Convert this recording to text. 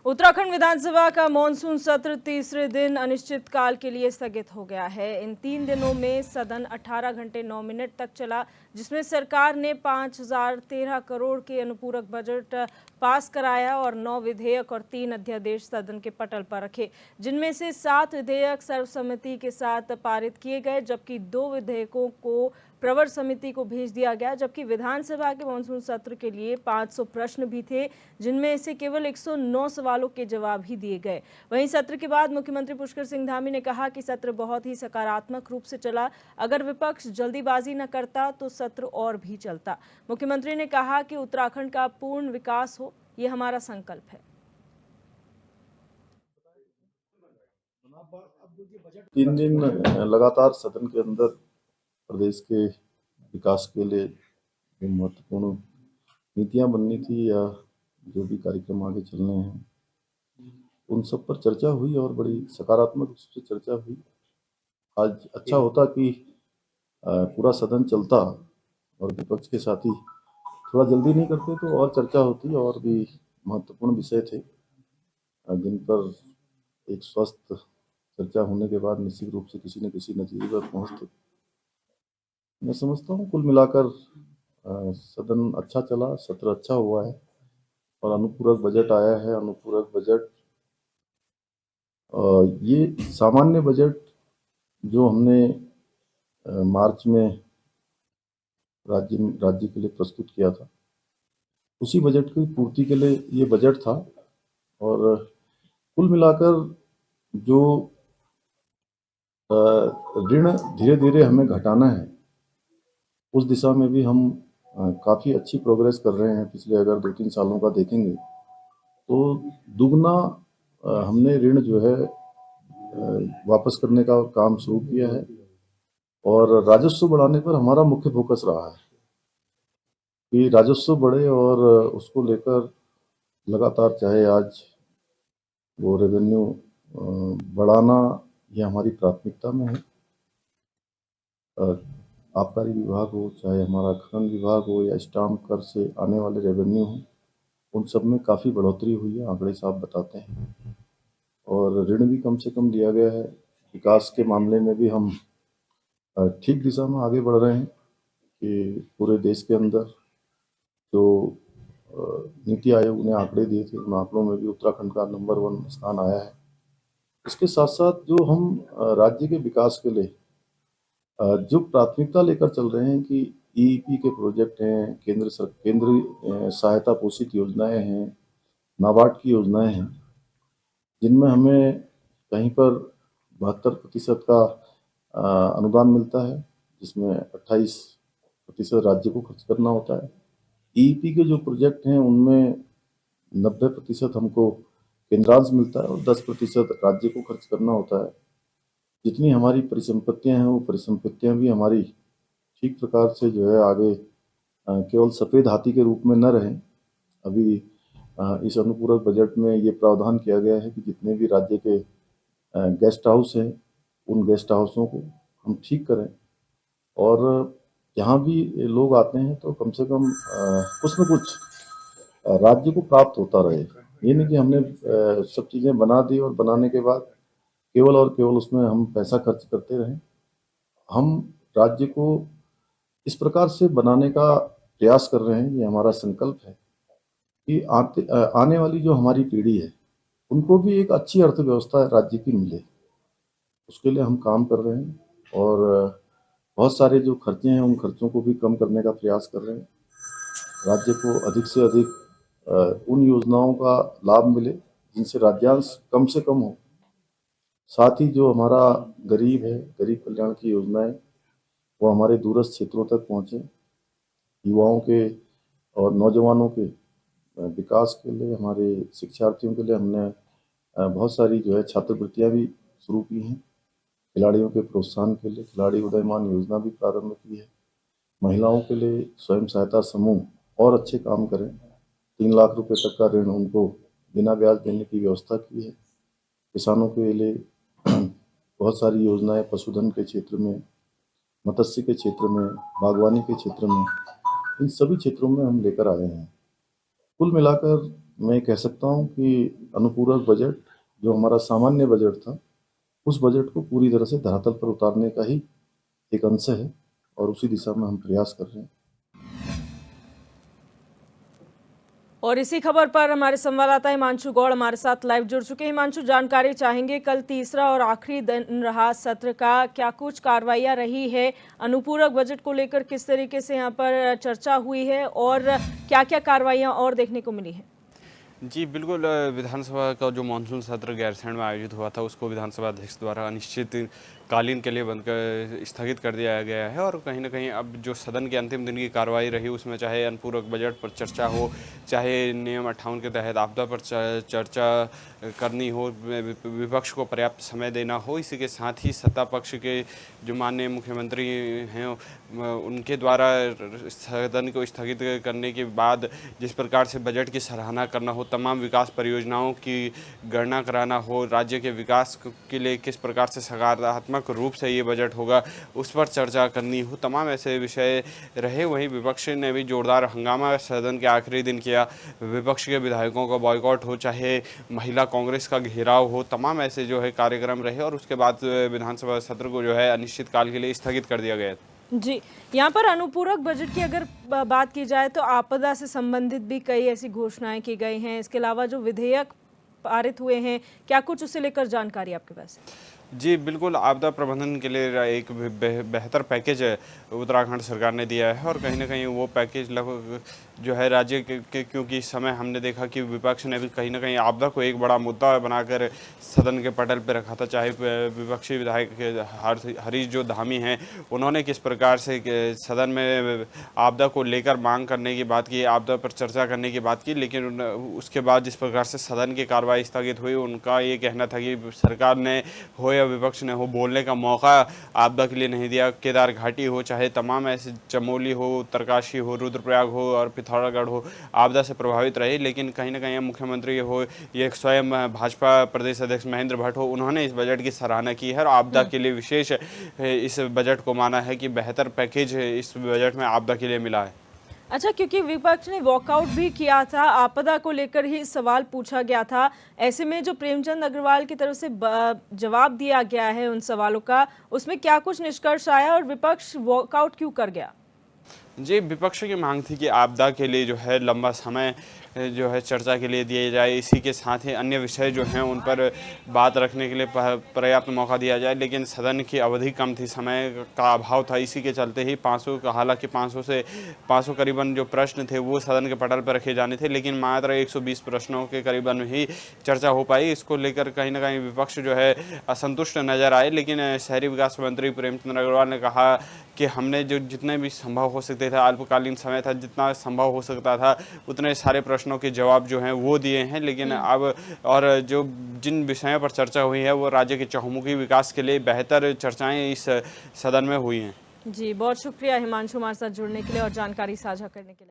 उत्तराखंड विधानसभा का मॉनसून सत्र तीसरे दिन अनिश्चितकाल के लिए स्थगित हो गया है। इन 3 दिनों में सदन 18 घंटे 9 मिनट तक चला, जिसमें सरकार ने 5013 करोड़ के अनुपूरक बजट पास कराया और 9 विधेयक और 3 अध्यादेश सदन के पटल पर रखे, जिनमें से 7 विधेयक सर्वसम्मति के साथ पारित किए गए, जबकि 2 विधेयकों को प्रवर समिति को भेज दिया गया। जबकि विधानसभा के मानसून सत्र के लिए 500 प्रश्न भी थे, जिनमें से केवल 109 सवालों के जवाब ही दिए गए। वहीं सत्र के बाद मुख्यमंत्री पुष्कर सिंह धामी ने कहा कि सत्र बहुत ही सकारात्मक रूप से चला। अगर विपक्ष जल्दीबाजी न करता तो सत्र और भी चलता। मुख्यमंत्री ने कहा कि उत्तराखंड का पूर्ण विकास हो, ये हमारा संकल्प है। 3 दिन लगातार सदन के अंदर प्रदेश के विकास के लिए जो महत्वपूर्ण नीतियां बननी थी या जो भी कार्यक्रम आगे चलने हैं, उन सब पर चर्चा हुई और बड़ी सकारात्मक रूप से चर्चा हुई। आज अच्छा होता कि पूरा सदन चलता और विपक्ष के साथी थोड़ा जल्दी नहीं करते तो और चर्चा होती और भी महत्वपूर्ण विषय थे जिन पर एक स्वस्थ चर्चा होने के बाद निश्चित रूप से किसी न किसी नतीजे पर पहुंचते। मैं समझता हूँ कुल मिलाकर सदन अच्छा चला, सत्र अच्छा हुआ है और अनुपूरक बजट आया है। अनुपूरक बजट ये सामान्य बजट जो हमने मार्च में राज्य के लिए प्रस्तुत किया था, उसी बजट की पूर्ति के लिए ये बजट था। और कुल मिलाकर जो ऋण धीरे धीरे हमें घटाना है, उस दिशा में भी हम काफ़ी अच्छी प्रोग्रेस कर रहे हैं। पिछले अगर 2-3 सालों का देखेंगे तो दुगना हमने ऋण जो है वापस करने का काम शुरू किया है और राजस्व बढ़ाने पर हमारा मुख्य फोकस रहा है कि राजस्व बढ़े और उसको लेकर लगातार, चाहे आज वो रेवेन्यू बढ़ाना ये हमारी प्राथमिकता में है। आबकारी विभाग हो, चाहे हमारा खनन विभाग हो या स्टाम्प कर से आने वाले रेवेन्यू हो, उन सब में काफ़ी बढ़ोतरी हुई है, आंकड़े साफ बताते हैं। और ऋण भी कम से कम लिया गया है। विकास के मामले में भी हम ठीक दिशा में आगे बढ़ रहे हैं कि पूरे देश के अंदर जो नीति आयोग ने आंकड़े दिए थे, उन आंकड़ों में भी उत्तराखंड का नंबर 1 स्थान आया है। इसके साथ साथ जो हम राज्य के विकास के लिए जो प्राथमिकता लेकर चल रहे हैं कि ईईपी के प्रोजेक्ट हैं, केंद्रीय सहायता पोषित योजनाएं हैं, नाबार्ड की योजनाएं हैं, जिनमें हमें कहीं पर 72% का अनुदान मिलता है, जिसमें 28% राज्य को खर्च करना होता है। ईईपी के जो प्रोजेक्ट हैं उनमें 90% हमको केंद्रांश मिलता है और 10% राज्य को खर्च करना होता है। जितनी हमारी परिसंपत्तियां हैं, वो परिसंपत्तियां भी हमारी ठीक प्रकार से जो है आगे केवल सफ़ेद हाथी के रूप में न रहें। अभी इस अनुपूरक बजट में ये प्रावधान किया गया है कि जितने भी राज्य के गेस्ट हाउस हैं, उन गेस्ट हाउसों को हम ठीक करें और जहाँ भी लोग आते हैं तो कम से कम कुछ न कुछ राज्य को प्राप्त होता रहे। ये नहीं कि हमने सब चीज़ें बना दी और बनाने के बाद केवल और केवल उसमें हम पैसा खर्च करते रहें। हम राज्य को इस प्रकार से बनाने का प्रयास कर रहे हैं, ये हमारा संकल्प है कि आने वाली जो हमारी पीढ़ी है, उनको भी एक अच्छी अर्थव्यवस्था राज्य की मिले। उसके लिए हम काम कर रहे हैं और बहुत सारे जो खर्चे हैं, उन खर्चों को भी कम करने का प्रयास कर रहे हैं। राज्य को अधिक से अधिक उन योजनाओं का लाभ मिले जिनसे राज्यांश कम से कम हो। साथ ही जो हमारा गरीब है, गरीब कल्याण की योजनाएं वो हमारे दूरस्थ क्षेत्रों तक पहुँचे। युवाओं के और नौजवानों के विकास के लिए, हमारे शिक्षार्थियों के लिए हमने बहुत सारी जो है छात्रवृत्तियाँ भी शुरू की हैं। खिलाड़ियों के प्रोत्साहन के लिए खिलाड़ी उदयमान योजना भी प्रारंभ की है। महिलाओं के लिए स्वयं सहायता समूह और अच्छे काम करें, 3 लाख रुपए तक का ऋण उनको बिना ब्याज देने की व्यवस्था की है। किसानों के लिए बहुत सारी योजनाएं पशुधन के क्षेत्र में, मत्स्य के क्षेत्र में, बागवानी के क्षेत्र में, इन सभी क्षेत्रों में हम लेकर आए हैं। कुल मिलाकर मैं कह सकता हूँ कि अनुपूरक बजट जो हमारा सामान्य बजट था, उस बजट को पूरी तरह से धरातल पर उतारने का ही एक अंश है और उसी दिशा में हम प्रयास कर रहे हैं। और इसी खबर पर हमारे संवाददाता हिमांशु गौड़ हमारे साथ लाइव जुड़ चुके हैं। हिमांशु, जानकारी चाहेंगे, कल तीसरा और आखिरी दिन रहा सत्र का, क्या कुछ कार्रवाइयां रही है, अनुपूरक बजट को लेकर किस तरीके से यहां पर चर्चा हुई है और क्या क्या कार्रवाइयां और देखने को मिली है? जी बिल्कुल, विधानसभा का जो मानसून सत्र गैरसैंण में आयोजित हुआ था उसको विधानसभा अध्यक्ष द्वारा अनिश्चितकालीन के लिए बंद कर स्थगित कर दिया गया है। और कहीं ना कहीं अब जो सदन के अंतिम दिन की कार्रवाई रही उसमें चाहे अनुपूरक बजट पर चर्चा हो, चाहे नियम 58 के तहत आपदा पर चर्चा करनी हो, विपक्ष को पर्याप्त समय देना हो, इसी के साथ ही सत्ता पक्ष के जो माननीय मुख्यमंत्री हैं उनके द्वारा सदन को स्थगित करने के बाद जिस प्रकार से बजट की सराहना करना हो, तमाम विकास परियोजनाओं की गणना कराना हो, राज्य के विकास के लिए किस प्रकार से सकारात्मक रूप से ये बजट होगा उस पर चर्चा करनी हो, तमाम ऐसे विषय रहे। वहीं विपक्ष ने भी जोरदार हंगामा सदन के आखिरी दिन किया। विपक्ष के विधायकों का बॉयकॉट हो, चाहे महिला कांग्रेस का घेराव हो, तमाम ऐसे जो है कार्यक्रम रहे और उसके बाद विधानसभा सत्र को जो है अनिश्चितकाल के लिए स्थगित कर दिया गया। जी, यहाँ पर अनुपूरक बजट की अगर बात की जाए तो आपदा से संबंधित भी कई ऐसी घोषणाएं की गई हैं। इसके अलावा जो विधेयक पारित हुए हैं, क्या कुछ उसे लेकर जानकारी आपके पास है? जी बिल्कुल, आपदा प्रबंधन के लिए एक बेहतर पैकेज उत्तराखंड सरकार ने दिया है और कहीं ना कहीं वो पैकेज लगभग जो है राज्य के क्योंकि इस समय हमने देखा कि विपक्ष ने भी कहीं ना कहीं आपदा को एक बड़ा मुद्दा बनाकर सदन के पटल पर रखा था। चाहे विपक्षी विधायक हरीश जो धामी हैं उन्होंने किस प्रकार से सदन में आपदा को लेकर मांग करने की बात की, आपदा पर चर्चा करने की बात की, लेकिन उसके बाद जिस प्रकार से सदन की कार्रवाई स्थगित हुई उनका ये कहना था कि सरकार ने हो या विपक्ष ने हो बोलने का मौका आपदा के लिए नहीं दिया। केदार घाटी हो, चाहे तमाम ऐसे चमोली हो, उत्तरकाशी हो, रुद्रप्रयाग हो और पिथौरागढ़ हो, आपदा से प्रभावित रहे, लेकिन कहीं ना कहीं मुख्यमंत्री हो, ये स्वयं भाजपा प्रदेश अध्यक्ष महेंद्र भट्ट हो, उन्होंने इस बजट की सराहना की है और आपदा के लिए विशेष इस बजट को माना है कि बेहतर पैकेज इस बजट में आपदा के लिए मिला है। अच्छा, क्योंकि विपक्ष ने वॉकआउट भी किया था, आपदा को लेकर ही सवाल पूछा गया था, ऐसे में जो प्रेमचंद अग्रवाल की तरफ से जवाब दिया गया है उन सवालों का, उसमें क्या कुछ निष्कर्ष आया और विपक्ष वॉकआउट क्यों कर गया? जी, विपक्ष की मांग थी कि आपदा के लिए जो है लंबा समय जो है चर्चा के लिए दिया जाए, इसी के साथ ही अन्य विषय जो हैं उन पर बात रखने के लिए पर्याप्त मौका दिया जाए, लेकिन सदन की अवधि कम थी, समय का अभाव था, इसी के चलते ही 500 का हालांकि 500 करीबन जो प्रश्न थे वो सदन के पटल पर रखे जाने थे, लेकिन मात्र 120 प्रश्नों के करीबन ही चर्चा हो पाई। इसको लेकर कहीं ना कहीं विपक्ष जो है असंतुष्ट नजर आए, लेकिन शहरी विकास मंत्री प्रेमचंद अग्रवाल ने कहा कि हमने जो जितने भी संभव हो सकते थे, अल्पकालीन समय था, जितना संभव हो सकता था उतने सारे प्रश्नों के जवाब जो हैं वो दिए हैं, लेकिन अब और जो जिन विषयों पर चर्चा हुई है वो राज्य के चहुमुखी विकास के लिए बेहतर चर्चाएं इस सदन में हुई हैं। जी, बहुत शुक्रिया हिमांशु हमारे साथ जुड़ने के लिए और जानकारी साझा करने के लिए।